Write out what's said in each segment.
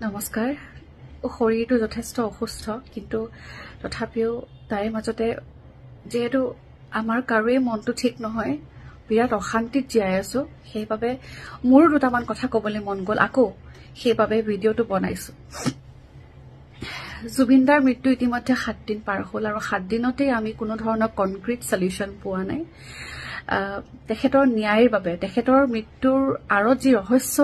নমস্কাৰ শৰীৰটো যথেষ্ট অসুস্থ কিন্তু তথাপিও তাৰে মাজতে যেহেতু আমাৰ কাৰোৱে মনটো ঠিক নহয় বিৰাট অশান্তিত জীয়াই আছো সেইবাবে মোৰ দুটামান কথা ক'বলৈ মন গ'ল আকৌ সেইবাবে ভিডিঅ'টো বনাইছো জুবিনদাৰ মৃত্যু ইতিমধ্যে 7 দিন পাৰ হ'ল আৰু 7 দিনতেই আমি কোনো ধৰণৰ কনক্ৰিট সলিউশন পোৱা নাই তেখেতৰ ন্যায়ৰ বাবে তেখেতৰ মৃত্যুৰ আঁৰত যি ৰহস্য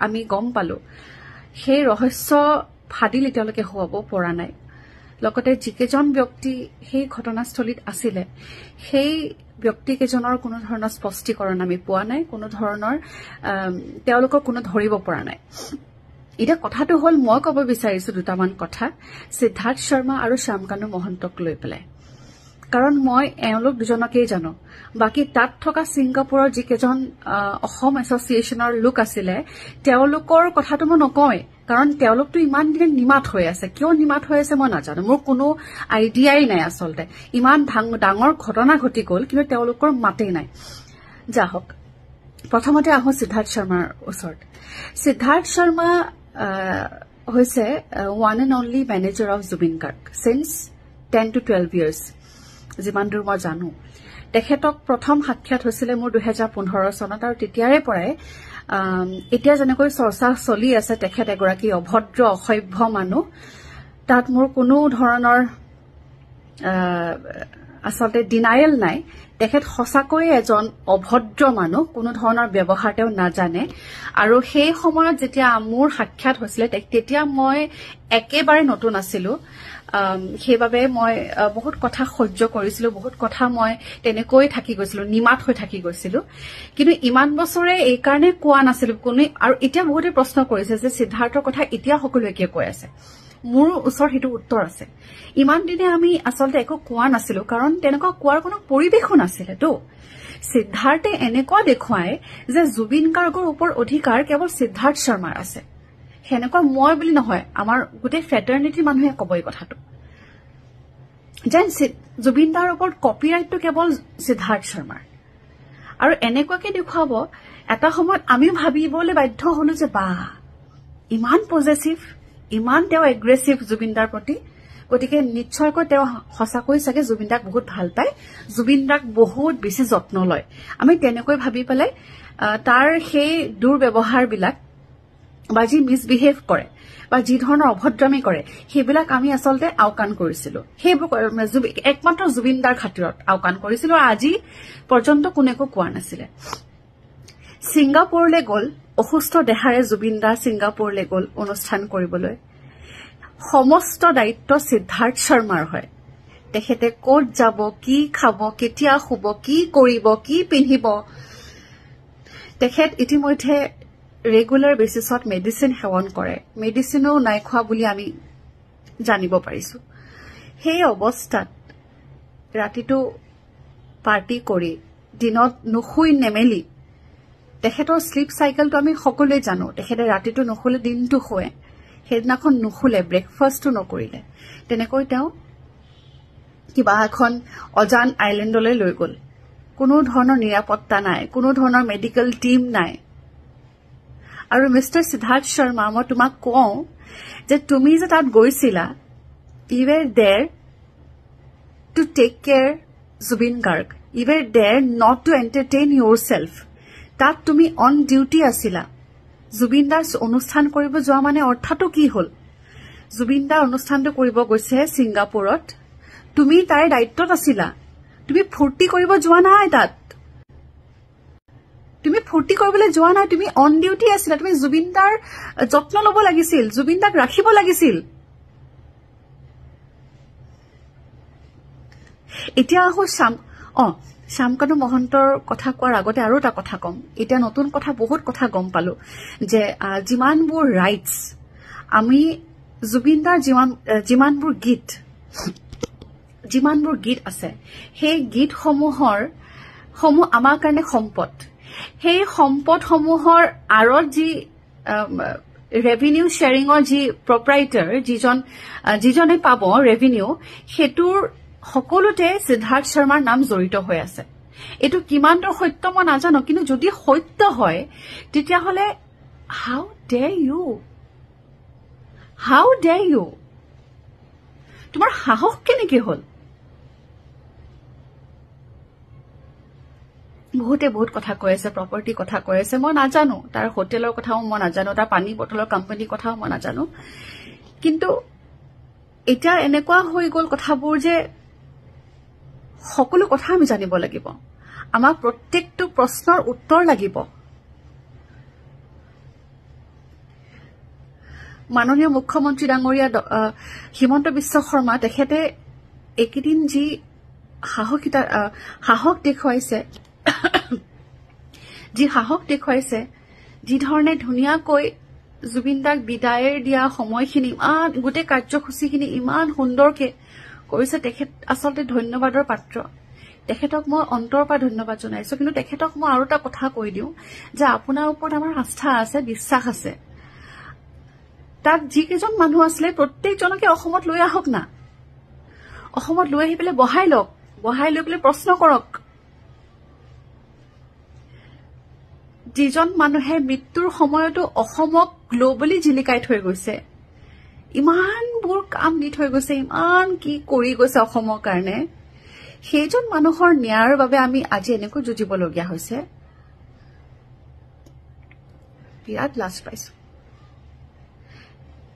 আমি গম পালো সেই ৰহস্য ফাদিল এতিয়ালৈকে হোৱাব পৰা নাই লগতে যিকেজন ব্যক্তি সেই ঘটনাস্থলীত আছিল সেই ব্যক্তিকেজনৰ কোনো ধৰণৰ স্পষ্টীকৰণ আমি পোৱা নাই কোনো ধৰণৰ তেওঁলোকক কোনো ধৰিব পৰা নাই এটা কথাটো হল মই ক'ব বিচাৰিছো দুটামান কথা সিদ্ধাৰ্থ শৰ্মা আৰু শ্যামকানু মহন্তক লৈ পেলাই কাৰণ মই এওঁলোক দুজনকেই জানো বাকি তাত থকা সিংগাপুৰৰ যিকেজন অসম এছ'চিয়েশ্যনৰ লোক আছিল তেওঁলোকৰ কথাটো মই নকয় কাৰণ তেওঁলোকটো ইমান দিনে নিমাত হৈ আছে কিয় নিমাত হৈ আছে মই নাজানো মোৰ কোনো আইডিয়াই নাই আসলতে ইমান ডাঙৰ ঘটনা ঘটি গ'ল কিন্তু তেওঁলোকৰ মাতেই নাই যাহক প্ৰথমতে আহো সিদ্ধাৰ্থ শৰ্মাৰ ওচৰত সিদ্ধাৰ্থ শৰ্মা হৈছে one and only manager of Zubeen Garg since 10 to 12 years যিমান দূৰ মই জানো তেখেতক প্ৰথম সাক্ষাৎ হৈছিল মোৰ 2015 চনত আৰু তেতিয়াৰে পৰাই এতিয়া যেনেকৈ চৰ্চা চলি আছে তেখেত এগৰাকী অভদ্ৰ অসভ্য মানুহ তাত মোৰ কোনো ধৰণৰ আসলতে ডিনায়েল নাই তেখেত সঁচাকৈ এজন অভদ্ৰ মানুহ কোনো ধৰণৰ ব্যৱহাৰ তেওঁ নাজানে আৰু সেই সময়ত যেতিয়া মোৰ সাক্ষাৎ হৈছিল তেতিয়া মই একেবাৰে নতুন আছিলো সেইবাবে মই বহুত কথা সহ্য কৰিছিলো বহুত কথা মই তেনেকৈ থাকি গৈছিলো নিমাত হৈ থাকি গৈছিলো কিন্তু ইমান বছৰে এই কাৰণে কোৱা নাছিলো কোনো আৰু এতিয়া বহুতে প্ৰশ্ন কৰিছে যে সিদ্ধাৰ্থৰ কথা এতিয়া সকলোৱে কিয় কৈ আছে মোৰ ওচৰত হেতু উত্তৰ আছে ইমান দিনে আমি আসলতে একো কোৱা নাছিলো কাৰণ তেনেকুৱা কোৱাৰ কোনো পৰিবেশো নাছিল তো সিদ্ধাৰ্থে এনেকুৱা দেখুৱায় যে জুবিন গাৰ্গৰ ওপৰত অধিকাৰ কেৱল সিদ্ধাৰ্থ শৰ্মাৰ আছে হেনেকুৱা মই বুলি নহয় আমাৰ গোটেই ফ্ৰেটাৰনিটি মানুহে ক'ব এই কথাটো যেন জুবিনদাৰ ওপৰত কপিৰাইটটো কেৱল সিদ্ধাৰ্থ শৰ্মাৰ আৰু এনেকুৱাকে দেখুৱাব এটা সময়ত আমি ভাবিবলৈ বাধ্য হলো যে বা ইমান পজেচিভ ইমান তেওঁ এগ্ৰেছিভ জুবিনদাৰ প্ৰতি গতিকে নিশ্চয়কৈ তেওঁ সঁচাকৈ চাগে জুবিনদাক বহুত ভাল পায় জুবিনদাক বহুত বেছি যত্ন লয় আমি তেনেকৈ ভাবি পেলাই তাৰ সেই দুৰ্ব্যৱহাৰবিলাক বা যি মিছবিহেভ কৰে বা যি ধৰণৰ অভদ্ৰামি কৰে সেইবিলাক আমি আসলতে আওকাণ কৰিছিলো সেইবোৰ একমাত্ৰ জুবিনদাৰ খাতিৰত আওকাণ কৰিছিলো আৰু আজি পৰ্যন্ত কোনেকো কোৱা নাছিল সিংগাপুৰলৈ গ'ল অসুস্থ দেহাৰে জুবিনদা সিংগাপুৰলৈ গ'ল অনুষ্ঠান কৰিবলৈ সমস্ত দায়িত্ব সিদ্ধাৰ্থ শৰ্মাৰ হয় তেখেতে ক'ত যাব কি খাব কেতিয়া শুব কি কৰিব কি পিন্ধিব তেখেত ইতিমধ্যে ৰেগুলাৰ বেচিছত মেডিচিন সেৱন কৰে মেডিচিনো নাই খোৱা বুলি আমি জানিব পাৰিছো সেই অৱস্থাত ৰাতিটো পাৰ্টি কৰি দিনত নুশুই নেমেলি তেখেতৰ স্লিপ সাইকেলটো আমি সকলোৱে জানো তেখেতে ৰাতিটো নুশুলে দিনটো শুৱে সেইদিনাখন নুশুলে ব্ৰেকফাষ্টটো নকৰিলে তেনেকৈ তেওঁ কিবা এখন অজান আইলেণ্ডলৈ লৈ গ'ল কোনো ধৰণৰ নিৰাপত্তা নাই কোনো ধৰণৰ মেডিকেল টিম নাই আৰু মিষ্টাৰ সিদ্ধাৰ্থ শৰ্মা মই তোমাক কওঁ যে তুমি যে তাত গৈছিলা you were there to take care Zubeen Garg you were there not to entertain yourself তাত তুমি অন ডিউটি আছিলা জুবিনদাৰ অনুষ্ঠান কৰিব যোৱা মানে অৰ্থটো কি হ'ল জুবিনদাৰ অনুষ্ঠানটো কৰিব গৈছে সিংগাপুৰত তুমি তাৰ দায়িত্বত আছিলা তুমি ফূৰ্তি কৰিব যোৱা নাই তাত তুমি ফূৰ্তি কৰিবলৈ যোৱা নাই তুমি অন ডিউটি আছিলা তুমি জুবিনদাৰ যত্ন ল'ব লাগিছিল জুবিনদাক ৰাখিব লাগিছিল এতিয়া আহো শ্যামকানু মহন্তৰ কথা কোৱাৰ আগতে আৰু এটা কথা কম এতিয়া নতুন কথা বহুত কথা গম পালো যিমানবোৰ ৰাইটছ আমি জুবিনদাৰ যিমানবোৰ গীত আছে সেই গীতসমূহ আমাৰ কাৰণে সম্পদ সেই সম্পদসমূহৰ আঁৰত যি ৰেভিনিউ শ্বেয়াৰিঙৰ যি প্ৰপাৰাইটাৰ যিজনে পাব ৰেভিনিউ সেইটোৰ সকলোতে সিদ্ধাৰ্থ শৰ্মাৰ নাম জড়িত হৈ আছে এইটো কিমানটো সত্য মই নাজানো কিন্তু যদি সত্য হয় তেতিয়াহলে How dare you? How dare you? তোমাৰ সাহস কেনেকৈ হ'ল? বহুতে বহুত কথা কৈ আছে, প্ৰপাৰ্টি কথা কৈ আছে, মই নাজানো, তাৰ হোটেলৰ কথাও মই নাজানো, তাৰ পানী বটলৰ কোম্পানীৰ কথাও মই নাজানো। কিন্তু এতিয়া এনেকুৱা হৈ গ'ল কথাবোৰ যে সকলো কথা আমি জানিব লাগিব, আমাক প্ৰত্যেকটো প্ৰশ্নৰ উত্তৰ লাগিব। মাননীয় মুখ্যমন্ত্ৰী ডাঙৰীয়া হিমন্ত বিশ্ব শৰ্মা তেখেতে এইকেইদিন যি সাহস দেখুৱাইছে, যি ধৰণে ধুনীয়াকৈ জুবিন দাক বিদায় দিয়া সময়খিনি ইমান গোটেই কাৰ্যসূচীখিনি ইমান সুন্দৰকে কৰিছে, তেখেত আচলতে ধন্যবাদৰ পাত্ৰ। তেখেতক মই অন্তৰৰ পৰা ধন্যবাদ জনাইছো। কিন্তু তেখেতক মই আৰু এটা কথা কৈ দিওঁ যে আপোনাৰ ওপৰত আমাৰ আস্থা আছে, বিশ্বাস আছে। তাত যিকেইজন মানুহ আছিলে প্ৰত্যেকজনকে অসমত লৈ আহক না, অসমত লৈ আহি পেলাই বহাই লওক, বহাই লৈ পেলাই প্ৰশ্ন কৰক। যিজন মানুহে মৃত্যুৰ সময়তো অসমক গ্ল'বেলি জিলিকাই থৈ গৈছে, ইমানবোৰ কাম দি থৈ গৈছে, ইমান কি কৰি গৈছে অসমৰ কাৰণে, সেইজন মানুহৰ ন্যায়ৰ বাবে আমি আজি এনেকৈ যুঁজিবলগীয়া হৈছে। বিৰাট লাজ পাইছো।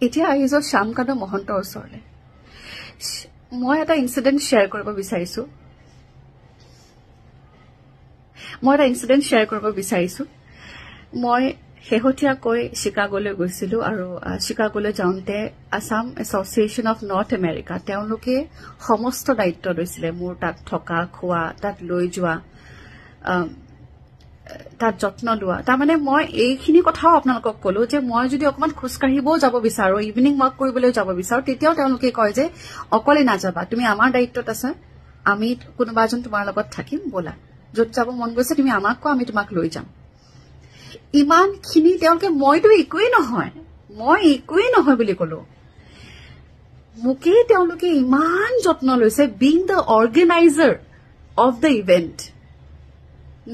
এতিয়া আহিছো শ্যামকানু মহন্তৰ ওচৰলৈ। মই এটা ইনচিডেণ্ট শ্বেয়াৰ কৰিব বিচাৰিছো। মই শেহতীয়াকৈ চিকাগোলৈ গৈছিলো, আৰু চিকাগোলৈ যাওঁতে Assam association of north America তেওঁলোকে সমস্ত দায়িত্ব লৈছিলে, মোৰ তাত থকা, খোৱা, তাত লৈ যোৱা, তাত যত্ন লোৱা। তাৰমানে মই এইখিনি কথাও আপোনালোকক কলো যে মই যদি অকণমান খোজকাঢ়িবও যাব বিচাৰো, ইভিনিং ৱাক কৰিবলৈ যাব বিচাৰো, তেতিয়াও তেওঁলোকে কয় যে অকলে নাযাবা, তুমি আমাৰ দায়িত্বত আছা, আমি কোনোবা এজন তোমাৰ লগত থাকিম, ব'লা, য'ত যাব মন গৈছে তুমি আমাক কোৱা, আমি তোমাক লৈ যাম। ইমানখিনি তেওঁলোকে, মইতো একোৱেই নহয় বুলি কলো, মোকেই তেওঁলোকে ইমান যত্ন লৈছে। Being the organiser of the event,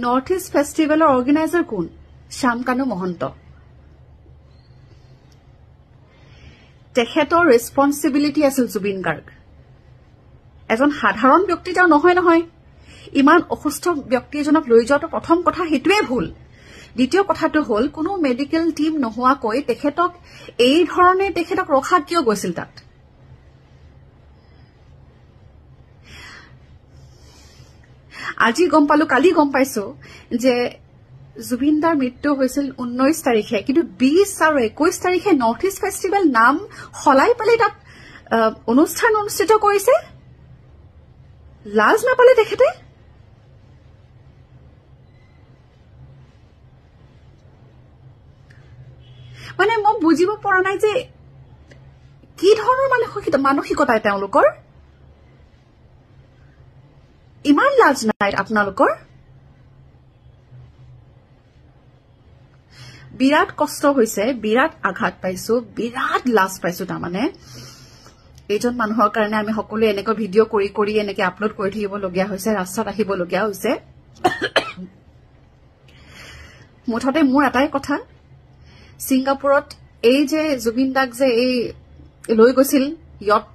north east ফেষ্টিভেলৰ অৰ্গেনাইজাৰ কোন? শ্যামকানু মহন্ত। তেখেতৰ ৰেছপন্সিবিলিটি আছিল জুবিন গাৰ্গ। এজন সাধাৰণ ব্যক্তি তেওঁ নহয়। ইমান অসুস্থ ব্যক্তি এজনক লৈ যোৱাটো প্ৰথম কথা সেইটোৱে ভুল। দ্বিতীয় কথাটো হ'ল কোনো মেডিকেল টিম নোহোৱাকৈ তেখেতক এই ধৰণে তেখেতক ৰখা কিয় গৈছিল তাত? আজি গম পালো, কালি গম পাইছো যে জুবিন দাৰ মৃত্যু হৈছিল 19 তাৰিখে, কিন্তু 20 আৰু 21 তাৰিখে নৰ্থ ইষ্ট ফেষ্টিভেল নাম সলাই পেলাই তাত অনুষ্ঠান অনুষ্ঠিত কৰিছে। লাজ নাপালে তেখেতে? মানে মই বুজিব পৰা নাই যে কি ধৰণৰ মানসিকতা তেওঁলোকৰ। ইমান লাজ নাই আপোনালোকৰ? বিৰাট কষ্ট হৈছে, বিৰাট আঘাত পাইছো, বিৰাট লাজ পাইছো। তাৰমানে এইজন মানুহৰ কাৰণে আমি সকলোৱে এনেকৈ ভিডিঅ' কৰি এনেকৈ আপলোড কৰি থাকিবলগীয়া হৈছে, ৰাস্তাত আহিবলগীয়া হৈছে। মুঠতে মোৰ এটাই কথা, ছিংগাপুৰত এই যে জুবিন দাক যে এই লৈ গৈছিল, ইয়াত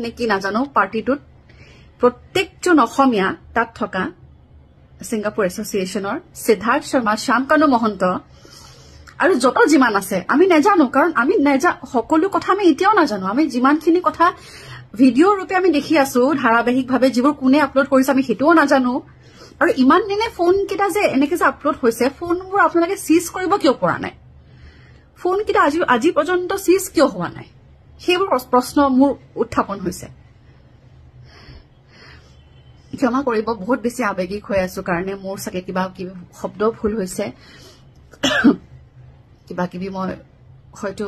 নে কি নাজানো, পাৰ্টিটোত প্ৰত্যেকজন অসমীয়া তাত থকা ছিংগাপুৰ এছ'চিয়েশ্যনৰ সিদ্ধাৰ্থ শৰ্মা, শ্যামকানু মহন্ত আৰু যত যিমান আছে আমি নাজানো, কাৰণ আমি সকলো কথা আমি এতিয়াও নাজানো। আমি যিমানখিনি কথা ভিডিঅ' ৰূপে আমি দেখি আছো ধাৰাবাহিকভাৱে, যিবোৰ কোনে আপলোড কৰিছে আমি সেইটোও নাজানো। আৰু ইমান দিনে ফোনকেইটা যে এনেকে যে আপলোড হৈছে, ফোনবোৰ আপোনালোকে চিজ কৰিব কিয় পৰা নাই? ফোনকেইটা আজি পৰ্যন্ত চিজ কিয় হোৱা নাই? সেইবোৰ প্ৰশ্ন মোৰ উত্থাপন হৈছে। ক্ষমা কৰিব, বহুত বেছি আৱেগিক হৈ আছো কাৰণে মোৰ চাগে কিবা কিবি শব্দ ভুল হৈছে, কিবা কিবি মই হয়তো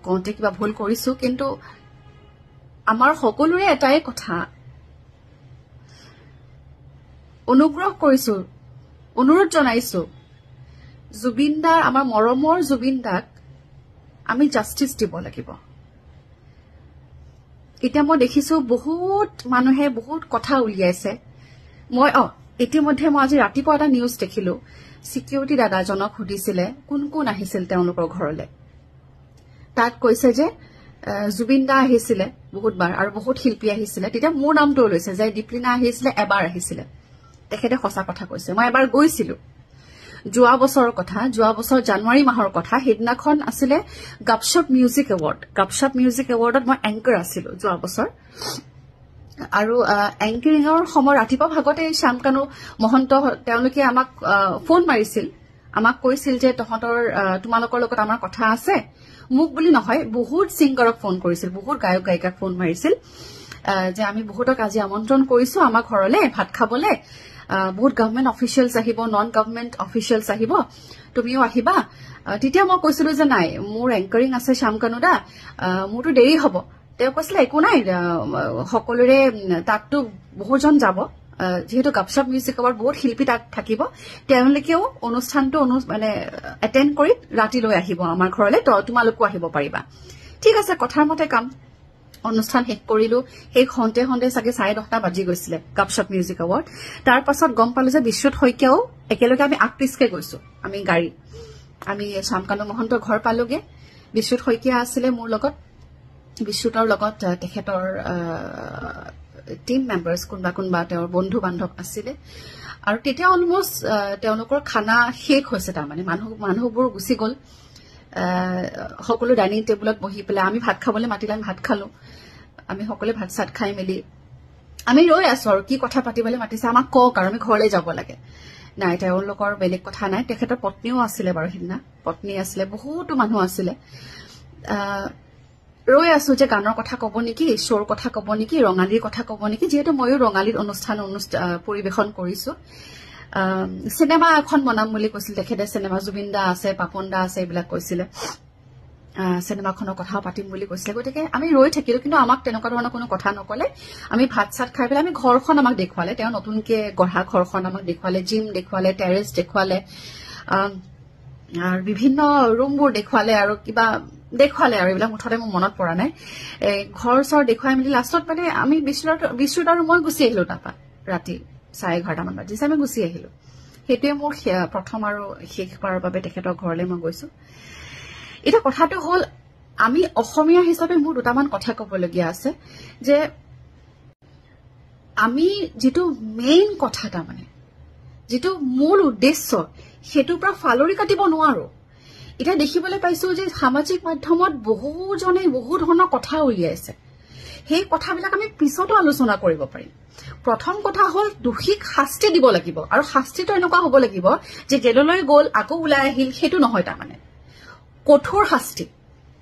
কওঁতে কিবা ভুল কৰিছো। কিন্তু আমাৰ সকলোৰে এটাই কথা, অনুগ্ৰহ কৰিছো, অনুৰোধ জনাইছো, জুবিন দা, আমাৰ মৰমৰ জুবিন দাক আমি জাষ্টিচ দিব লাগিব। এতিয়া মই দেখিছো বহুত মানুহে বহুত কথা উলিয়াইছে। ইতিমধ্যে মই আজি ৰাতিপুৱা এটা নিউজ দেখিলো সিকিউৰিটি দাদাজনক সুধিছিলে কোন কোন আহিছিল তেওঁলোকৰ ঘৰলৈ তাত কৈছে যে জুবিন দা আহিছিলে বহুতবাৰ আৰু বহুত শিল্পী আহিছিলে তেতিয়া মোৰ নামটো লৈছে যে দীপলিনা আহিছিলে এবাৰ আহিছিলে তেখেতে সঁচা কথা কৈছে মই এবাৰ গৈছিলো যোৱা বছৰৰ কথা যোৱা বছৰ জানুৱাৰী মাহৰ কথা হেদিনাখন আছিলে গাপশপ মিউজিক এৱাৰ্ডত মই এংকাৰ আছিলো যোৱা বছৰ আৰু এংকাৰিঙৰ সময় ৰাতিপুৱা ভাগতে শ্যামকানু মহন্ত তেওঁলোকে আমাক ফোন মাৰিছিল আমাক কৈছিল যে তোমালোকৰ লগত আমাৰ কথা আছে মোক বুলি নহয় বহুত সিংগাৰক ফোন কৰিছিল বহুত গায়ক গায়িকাক ফোন মাৰিছিল যে আমি বহুতক আজি আমন্ত্ৰণ কৰিছো আমাৰ ঘৰলৈ ভাত খাবলৈ বহুত গভৰ্ণমেণ্ট অফিচিয়েলছ আহিব নন গভৰ্ণমেণ্ট অফিচিয়েলছ আহিব তুমিও আহিবা তেতিয়া মই কৈছিলো যে নাই মোৰ এংকাৰিং আছে শ্যামকানু দা মোৰতো দেৰি হ'ব তেওঁ কৈছিলে একো নাই সকলোৰে তাততো বহুজন যাব যেহেতু গাপশপ মিউজিক এৱাৰ্ড বহুত শিল্পী তাত থাকিব তেওঁলোকেও অনুষ্ঠানটো মানে এটেণ্ড কৰি ৰাতিলৈ আহিব আমাৰ ঘৰলৈ তোমালোকো আহিব পাৰিবা ঠিক আছে কথাৰ মতে কাম অনুষ্ঠান শেষ কৰিলো সেই খন্তে চাগে 10:30 বাজি গৈছিলে গাপশপ মিউজিক এৱাৰ্ড তাৰ পাছত গম পালো যে বিশ্বত হৈকেও একেলগে আমি আকপিছকে গৈছো আমি শ্যামকানু মহন্তৰ ঘৰ পালোগে বিশ্বত হৈকে আছিলে মোৰ লগত বিশ্বতৰ লগত তেখেতৰ টিম মেম্বাৰ্স কোনবা তেওঁৰ বন্ধু বান্ধৱ আছিলে আৰু তেতিয়া অলমোষ্ট তেওঁলোকৰ খানা শেষ হৈছে তাৰমানে মানুহবোৰ গুচি গ'ল সকলো ডাইনিং টেবুলত বহি পেলাই আমি ভাত খাবলৈ মাতিলে আমি ভাত খালো আমি সকলোৱে ভাত চাত খাই মেলি আমি ৰৈ আছো আৰু কি কথা পাতিবলৈ মাতিছে আমাক কওক আৰু আমি ঘৰলৈ যাব লাগে নাই তেওঁলোকৰ বেলেগ কথা নাই তেখেতৰ পত্নীও আছিলে বাৰু সিদিনা পত্নী আছিলে বহুতো মানুহ আছিলে ৰৈ আছো যে গানৰ কথা কব নেকি শ্বৰ কথা কব নেকি ৰঙালীৰ কথা কব নেকি যেহেতু ময়ো ৰঙালীৰ অনুষ্ঠান পৰিবেশন কৰিছো সিনেমা এখন বনাম বুলি কৈছিল তেখেতে সিনেমা জুবিন দা আছে পাপন দা আছে এইবিলাক কৈছিলে সিনেমাখনৰ কথা পাতিম বুলি কৈছিলে গতিকে আমি ৰৈ থাকিলো কিন্তু আমাক তেনেকুৱা ধৰণৰ কোনো কথা নকলে আমি ভাত চাত খাই পেলাই আমি ঘৰখন আমাক দেখুৱালে তেওঁ নতুনকে গঢ়া ঘৰখন আমাক দেখুৱালে জিম দেখুৱালে টেৰেছ দেখুৱালে আৰু বিভিন্ন ৰুমবোৰ দেখুৱালে আৰু কিবা দেখুৱালে আৰু এইবিলাক মুঠতে মোৰ মনত পৰা নাই ঘৰ চৰ দেখুৱাই মেলি লাষ্টত মানে আমি বিশ্বত আৰু মই গুচি আহিলো তাৰপা ৰাতি 11:30 মান বাজিছে আমি গুচি আহিলো সেইটোৱে মোৰ প্ৰথম আৰু শেষবাৰৰ বাবে তেখেতৰ ঘৰলৈ মই গৈছো এটা কথাটো হল আমি অসমীয়া হিচাপে মোৰ দুটামান কথা ক'বলগীয়া আছে যে আমি যেটো মেইন কথাটা মানে যেটো মূল উদ্দেশ্য সেটোৰ পৰা ফালৰি কাটিব নোৱাৰো এটা দেখিবলৈ পাইছো যে সামাজিক মাধ্যমত বহুজনে বহু ধৰণৰ কথা উলিয়াইছে সেই কথাবিলাক আমি পিছতো আলোচনা কৰিব পাৰিম প্ৰথম কথা হল দুখিক শাস্তি দিব লাগিব আৰু শাস্তিটো এনেকুৱা হ'ব লাগিব যে জেললৈ গ'ল আকৌ ওলাই আহিল হেতু নহয় তাৰ মানে কঠোৰ শাস্তি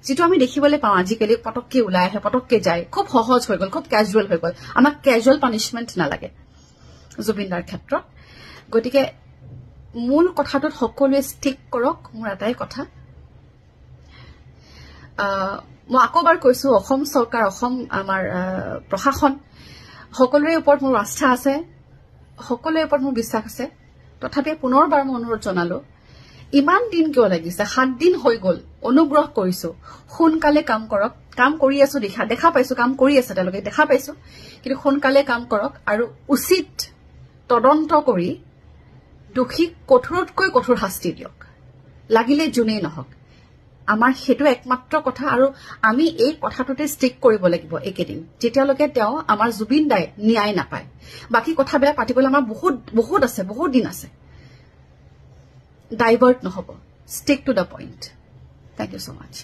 যেটো আমি দেখিবলৈ পাওঁ আজিকালি পটককে ওলাই আহে পটককে যায় খুব সহজ হৈ গ'ল খুব ক্যাজুয়াল হৈ গ'ল আমাক ক্যাজুয়াল পানিশমেন্ট নালাগে জুবিনদাৰ ক্ষেত্ৰত গতিকে মূল কথাটোত সকলোৱে ষ্টিক কৰক মোৰ এটাই কথা মই আকবাৰ কৈছো অসম চৰকাৰ অসম আমাৰ প্ৰশাসন সকলোৰে ওপৰত মোৰ আস্থা আছে সকলোৰে ওপৰত মোৰ বিশ্বাস আছে তথাপি পুনৰবাৰ মই অনুৰোধ জনালো ইমান দিন কিয় লাগিছে 7 দিন হৈ গ'ল অনুগ্ৰহ কৰিছো সোনকালে কাম কৰক কাম কৰি আছো দেখা পাইছো কাম কৰি আছে তেওঁলোকে দেখা পাইছো কিন্তু সোনকালে কাম কৰক আৰু উচিত তদন্ত কৰি দুখিক কঠোৰতকৈ কঠোৰ শাস্তি দিয়ক লাগিলে জুনেই নহক আমাৰ হেতু একমাত্ৰ কথা আৰু আমি এই কথাটোতে ষ্টিক কৰিব লাগিব একেদিন যেতিয়ালৈকে তেওঁ আমাৰ জুবিন দাই ন্যায় নাপায় বাকি কথাবিলাক পাতিবলৈ আমাৰ বহুত আছে বহুত দিন আছে ডাইভাৰ্ট নহব stick to the point thank you so mass